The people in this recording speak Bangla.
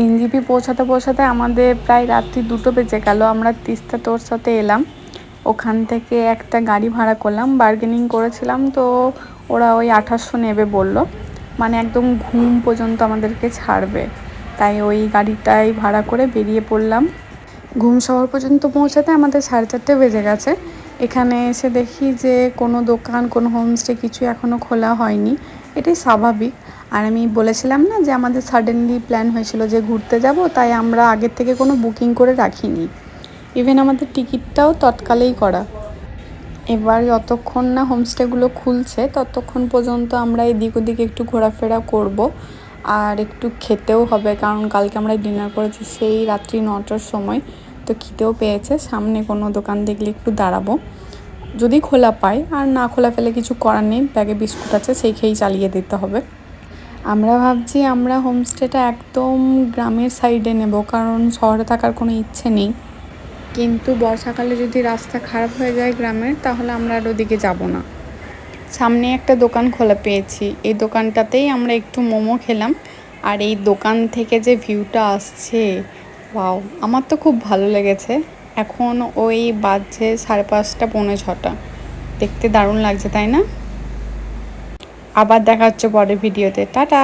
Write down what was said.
এনজিপি পৌঁছাতে পৌঁছাতে আমাদের প্রায় রাত্রি 2টো বেজে গেল। আমরা তিস্তা তোরসাতে এলাম, ওখান থেকে একটা গাড়ি ভাড়া করলাম, বার্গেনিং করেছিলাম, তো ওরা ওই 2800 নেবে বলল, মানে একদম ঘুম পর্যন্ত আমাদেরকে ছাড়বে, তাই ওই গাড়িটাই ভাড়া করে বেরিয়ে পড়লাম। ঘুম শহর পর্যন্ত পৌঁছাতে আমাদের 4:30 বেজে গেছে। এখানে এসে দেখি যে কোনো দোকান, কোনো হোমস্টে কিছু এখনও খোলা হয়নি। এটাই স্বাভাবিক। আর আমি বলেছিলাম না যে আমাদের সাডেনলি প্ল্যান হয়েছিল যে ঘুরতে যাব, তাই আমরা আগের থেকে কোনো বুকিং করে রাখিনি। ইভেন আমাদের টিকিটটাও তৎকালেই করা। এবার যতক্ষণ না হোমস্টেগুলো খুলছে ততক্ষণ পর্যন্ত আমরা এদিক ওদিক একটু ঘোরাফেরা করব, আর একটু খেতেও হবে, কারণ কালকে আমরা ডিনার করেছি সেই রাত্রি 9টার সময়, তো খিদেও পেয়েছে। সামনে কোনো দোকান দেখলে একটু দাঁড়াবো, যদি খোলা পাই, আর না খোলা পেলে কিছু করার নেই, ব্যাগে বিস্কুট আছে সেই খেয়েই চালিয়ে দিতে হবে। আমরা ভাবছি আমরা হোমস্টেটা একদম গ্রামের সাইডে নেব, কারণ শহরে থাকার কোনো ইচ্ছে নেই। কিন্তু বর্ষাকালে যদি রাস্তা খারাপ হয়ে যায় গ্রামের, তাহলে আমরা আর ওদিকে যাব না। সামনে একটা দোকান খোলা পেয়েছি, এই দোকানটাতেই আমরা একটু মোমো খেলাম। আর এই দোকান থেকে যে ভিউটা আসছে, ওয়াও, আমার তো খুব ভালো লেগেছে। এখন ওই বাজছে 5:30 পৌনে 6টা, দেখতে দারুণ লাগছে তাই না? আবার দেখা হচ্ছে পরের ভিডিওতে, টাটা।